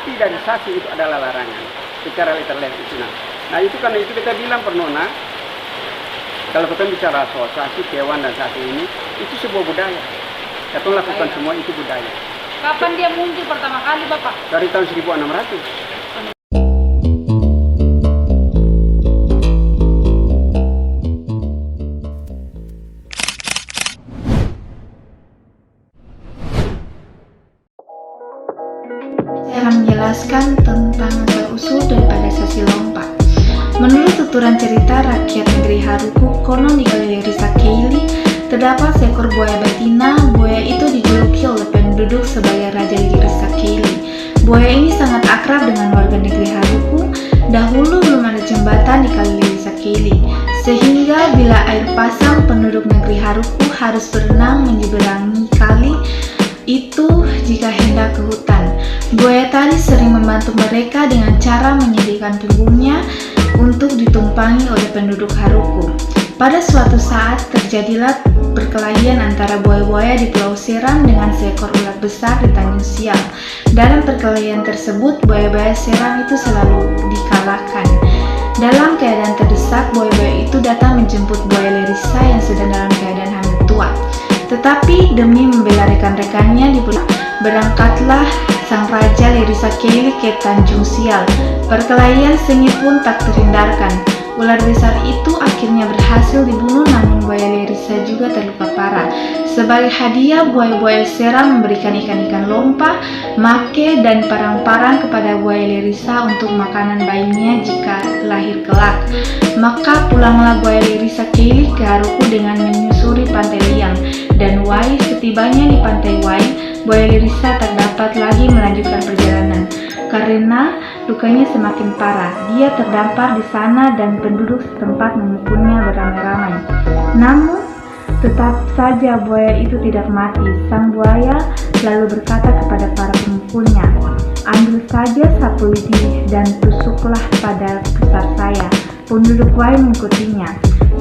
arti dari sasi itu adalah larangan secara literal itu. Nah itu karena itu kita bilang Nona, kalau kita bicara soal sasi, kewan dan sasi ini, itu sebuah budaya. Kita lakukan semua itu budaya. Kapan dia muncul pertama kali, Bapak? Dari tahun 1600. Saya akan menjelaskan tentang asal-usul daripada sasi lompa. Menurut tuturan cerita rakyat negeri Haruku, konon di Risa Keili terdapat seekor buaya betina. Buaya itu dijuluki oleh penduduk sebagai Raja Risa Keili. Buaya ini sangat akrab dengan warga negeri Haruku. Dahulu belum ada jembatan di Kali Risa Keili, sehingga bila air pasang penduduk negeri Haruku harus berenang menyeberangi kali itu jika hendak ke hutan. Buaya tadi sering membantu mereka dengan cara menyediakan punggungnya untuk ditumpangi oleh penduduk Haruku. Pada suatu saat terjadilah perkelahian antara buaya-buaya di Pulau Seram dengan seekor ular besar di Tanjung Sial. Dalam perkelahian tersebut, buaya-buaya Seram itu selalu dikalahkan. Dalam keadaan terdesak, buaya-buaya itu datang menjemput buaya Lerisa yang sedang dalam keadaan hamil tua. Tetapi demi membela rekan-rekannya di pulau, berangkatlah sang Raja Lerisa Keili ke Tanjung Sial. Perkelahian sengit pun tak terhindarkan. Ular besar itu akhirnya berhasil dibunuh, namun buaya Lerisa juga terluka parah. Sebagai hadiah, buaya-buaya Seram memberikan ikan-ikan lompa, make, dan parang-parang kepada buaya Lerisa untuk makanan bayinya jika lahir kelak. Maka pulanglah buaya Lerisa Keili ke Haruku dengan menyusuri pantai Liang dan Wai. Setibanya di pantai Wai, buaya Lerisa tak dapat lagi melanjutkan perjalanan karena lukanya semakin parah. Dia terdampar di sana dan penduduk setempat memukulnya beramai-ramai. Namun tetap saja buaya itu tidak mati. Sang buaya lalu berkata kepada para pemukulnya, "Ambil saja sapu lidi dan tusuklah pada pusar saya." Penduduk Wai mengikutinya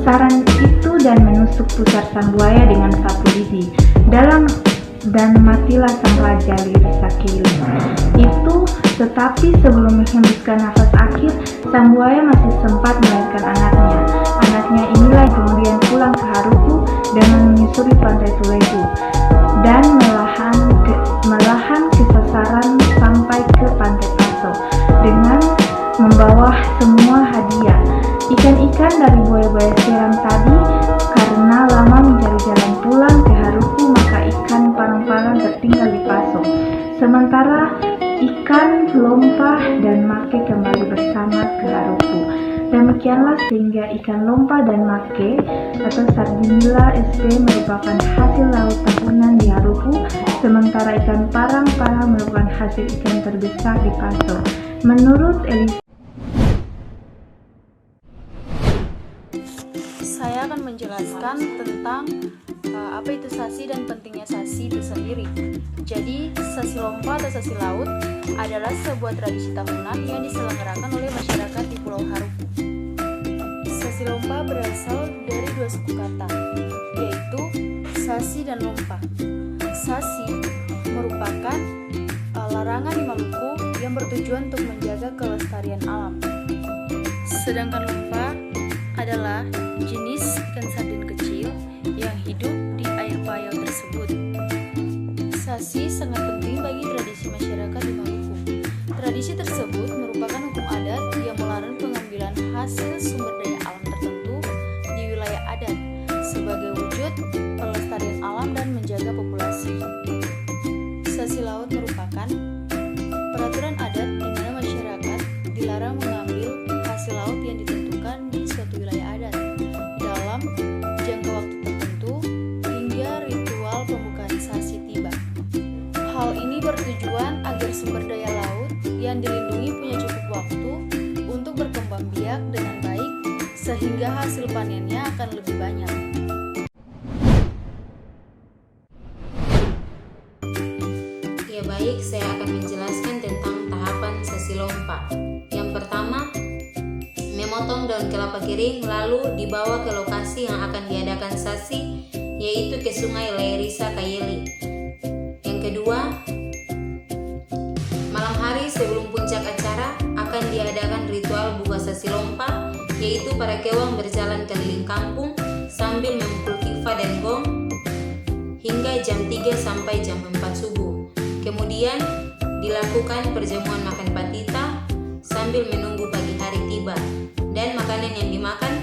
saran itu dan menusuk pusar sang buaya dengan sapu lidi. Dan matilah sang Raja Lerisa Keili itu. Tetapi sebelum menghembuskan nafas akhir, sang buaya masih sempat melahirkan anaknya. Anaknya inilah kemudian pulang ke Haruku dengan menyusuri pantai Tulehu dan melahan ke sasaran sampai ke pantai Paso dengan membawa semua hadiah. Ikan-ikan dari buaya-buaya Seram tadi karena lama mencari jalan pulang ke Haruku, maka ikan parang-parang tertinggal di Paso. Sementara ikan lompa dan make kembali bersama ke Haruku. Demikianlah sehingga ikan lompa dan make atau Sardinilla sp merupakan hasil laut tahunan di Haruku, sementara ikan parang-parang merupakan hasil ikan terbesar di Paso. Menurut Elisa, Saya akan menjelaskan tentang apa itu sasi dan pentingnya sasi itu sendiri. Jadi, sasi lompa atau sasi laut adalah sebuah tradisi tahunan yang diselenggarakan oleh masyarakat di Pulau Haruku. Sasi lompa berasal dari dua suku kata, yaitu sasi dan lompa. Sasi merupakan larangan di Maluku yang bertujuan untuk menjaga kelestarian alam. Sedangkan lompa adalah jenis ikan sardin kecil yang hidup di air payau tersebut. Sasi sangat penting bagi tradisi masyarakat di Maluku. Tradisi tersebut merupakan hukum adat yang melarang pengambilan hasil sumber daya alam tertentu di wilayah adat sebagai wujud pelestarian alam dan menjaga populasi. Sasi laut merupakan peraturan adat di mana masyarakat dilarang mengambil hasil laut yang ditentukan di suatu wilayah adat dalam jangka waktu tertentu hingga ritual pembukaan sasi tiba. Hal ini bertujuan agar sumber daya laut yang dilindungi punya cukup waktu untuk berkembang biak dengan baik sehingga hasil panennya akan lebih banyak. Ya baik, saya akan menjelaskan tentang tahapan sasi lompa. Yang pertama, memotong daun kelapa kering lalu dibawa ke lokasi yang akan diadakan sasi, yaitu ke Sungai Lerisa Keili. Yang kedua, malam hari sebelum yaitu para kewang berjalan keliling kampung sambil memukul tifa dan gong hingga jam 3 sampai jam 4 subuh. Kemudian dilakukan perjamuan makan patita sambil menunggu pagi hari tiba. Dan makanan yang dimakan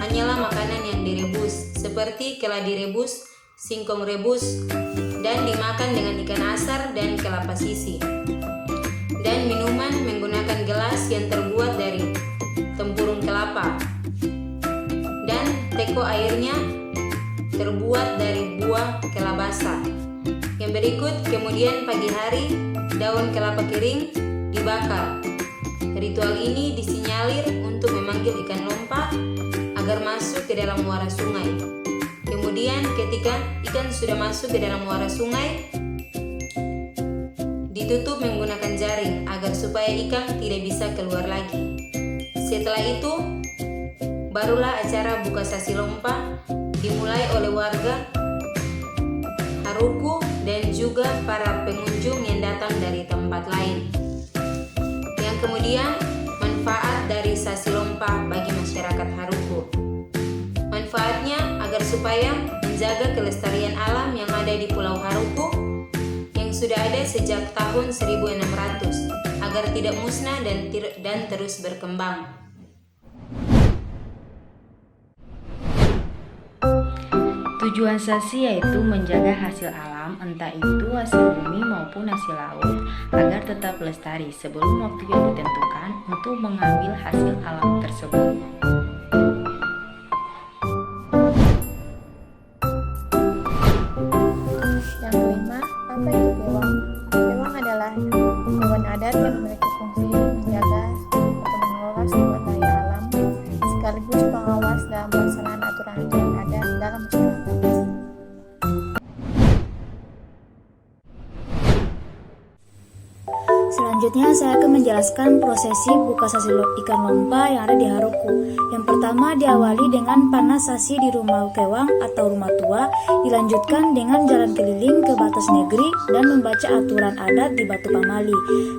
hanyalah makanan yang direbus, seperti keladi rebus, singkong rebus, dan dimakan dengan ikan asar dan kelapa sisi. Dan minuman menggunakan gelas yang terbuat dari tempurung kelapa. Dan teko airnya terbuat dari buah kelabasa. Yang berikut, kemudian pagi hari daun kelapa kering dibakar. Ritual ini disinyalir untuk memanggil ikan lompa agar masuk ke dalam muara sungai. Kemudian ketika ikan sudah masuk ke dalam muara sungai, ditutup menggunakan jaring agar supaya ikan tidak bisa keluar lagi. Setelah itu, barulah acara buka sasi lompa dimulai oleh warga Haruku dan juga para pengunjung yang datang dari tempat lain. Yang kemudian manfaat dari sasi lompa bagi masyarakat Haruku. Manfaatnya agar supaya menjaga kelestarian alam yang ada di Pulau Haruku yang sudah ada sejak tahun 1600 agar tidak musnah dan terus berkembang. Tujuan sasi yaitu menjaga hasil alam, entah itu hasil bumi maupun hasil laut, agar tetap lestari sebelum waktu yang ditentukan untuk mengambil hasil alam tersebut. Yang kelima, apa itu kewang? Kewang adalah hewan adat yang memiliki fungsi menjaga atau mengelola sumber daya alam, sekaligus pengawas dalam pelaksanaan aturan yang ada dalam masyarakat. Selanjutnya saya akan menjelaskan prosesi buka sasi ikan lompa yang ada di Haruku. Yang pertama diawali dengan panas sasi di rumah kewang atau rumah tua, dilanjutkan dengan jalan keliling ke batas negeri dan membaca aturan adat di Batu Pamali.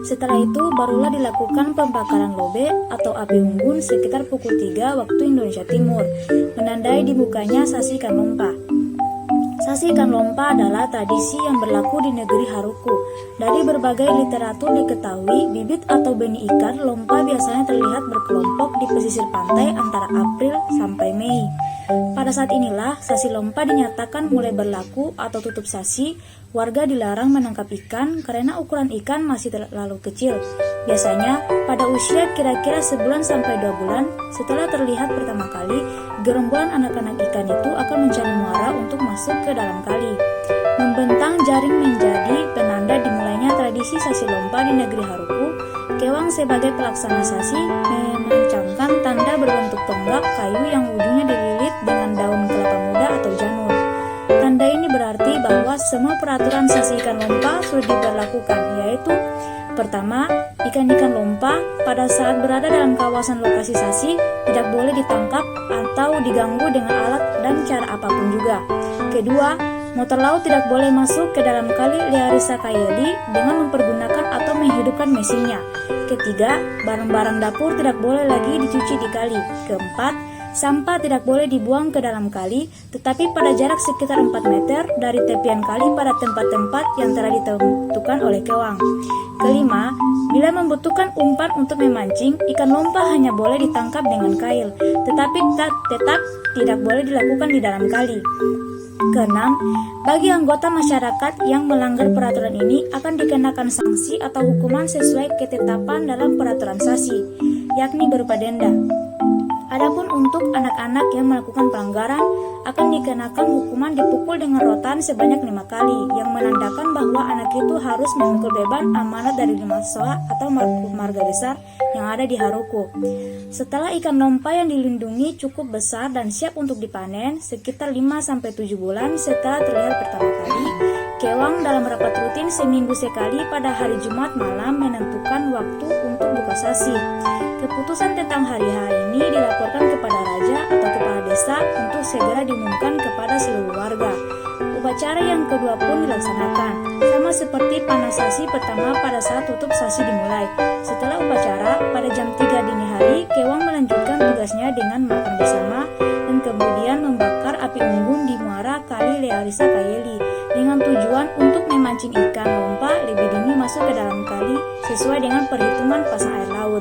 Setelah itu barulah dilakukan pembakaran lobe atau api unggun sekitar pukul 3 waktu Indonesia Timur, menandai dibukanya sasi ikan lompa. Sasi ikan lompa adalah tradisi yang berlaku di negeri Haruku. Dari berbagai literatur diketahui, bibit atau benih ikan lompa biasanya terlihat berkelompok di pesisir pantai antara April sampai Mei. Pada saat inilah sasi lompa dinyatakan mulai berlaku atau tutup sasi. Warga dilarang menangkap ikan karena ukuran ikan masih terlalu kecil. Biasanya pada usia kira-kira sebulan sampai 2 bulan setelah terlihat pertama kali, gerombolan anak-anak ikan itu akan mencari muara untuk masuk ke dalam kali. Membentang jaring menjadi penanda dimulainya tradisi sasi lompa di negeri Haruku. Kewang sebagai pelaksana sasi memancangkan tanda berbentuk tonggak kayu yang ujungnya dililit dengan daun kelapa muda atau janur. Tanda ini berarti bahwa semua peraturan sasi ikan lompa sudah diberlakukan, yaitu pertama, ikan-ikan lompa pada saat berada dalam kawasan lokasi sasi tidak boleh ditangkap atau diganggu dengan alat dan cara apapun juga. Kedua, motor laut tidak boleh masuk ke dalam kali Liarisa Kaeli dengan mempergunakan atau menghidupkan mesinnya. Ketiga, barang-barang dapur tidak boleh lagi dicuci di kali. Keempat, sampah tidak boleh dibuang ke dalam kali, tetapi pada jarak sekitar 4 meter dari tepian kali pada tempat-tempat yang telah ditentukan oleh kewang. Kelima, bila membutuhkan umpan untuk memancing, ikan lompa hanya boleh ditangkap dengan kail, tetapi tetap tidak boleh dilakukan di dalam kali. Keenam, bagi anggota masyarakat yang melanggar peraturan ini akan dikenakan sanksi atau hukuman sesuai ketetapan dalam peraturan sasi, yakni berupa denda. Adapun untuk anak-anak yang melakukan pelanggaran akan dikenakan hukuman dipukul dengan rotan sebanyak 5 kali, yang menandakan bahwa anak itu harus memikul beban amanat dari 5 soa atau marga besar yang ada di Haruku. Setelah ikan lompa yang dilindungi cukup besar dan siap untuk dipanen sekitar 5-7 bulan setelah terlihat pertama kali, kewang dalam rapat rutin seminggu sekali pada hari Jumat malam menentukan waktu untuk buka sasi. Keputusan tentang hari H ini dilaporkan kepada raja atau kepala desa untuk segera diumumkan kepada seluruh warga. Upacara yang kedua pun dilaksanakan, sama seperti panas sasi pertama pada saat tutup sasi dimulai. Setelah upacara, pada jam 3 dini hari, kewang melanjutkan tugas membalasnya dengan makan bersama dan kemudian membakar api unggun di muara Kali Learisa Kayeli dengan tujuan untuk memancing ikan lompa lebih dini masuk ke dalam kali sesuai dengan perhitungan pasang air laut.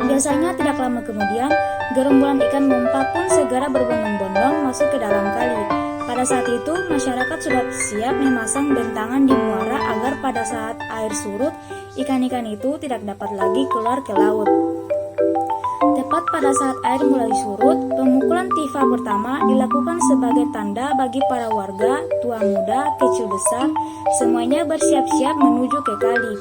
Biasanya tidak lama kemudian, gerombolan ikan lompa pun segera berbondong-bondong masuk ke dalam kali. Pada saat itu, masyarakat sudah siap memasang bentangan di muara agar pada saat air surut, ikan-ikan itu tidak dapat lagi keluar ke laut. Tepat pada saat air mulai surut, pemukulan tifa pertama dilakukan sebagai tanda bagi para warga, tua muda, kecil besar, semuanya bersiap-siap menuju ke kali.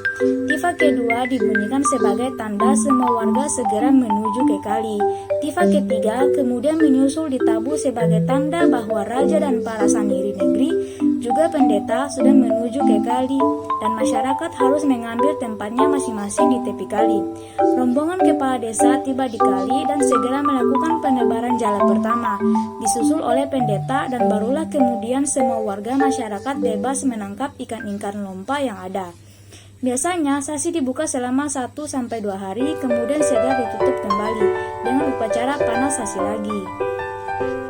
Tifa kedua dibunyikan sebagai tanda semua warga segera menuju ke kali. Tifa ketiga kemudian menyusul ditabuh sebagai tanda bahwa raja dan para sandiri negeri juga pendeta sudah menuju ke kali dan masyarakat harus mengambil tempatnya masing-masing di tepi kali. Rombongan kepala desa tiba di kali dan segera melakukan penebaran jala pertama, disusul oleh pendeta dan barulah kemudian semua warga masyarakat bebas menangkap ikan-ikan lompa yang ada. Biasanya sasi dibuka selama 1-2 hari kemudian segera ditutup kembali dengan upacara panas sasi lagi.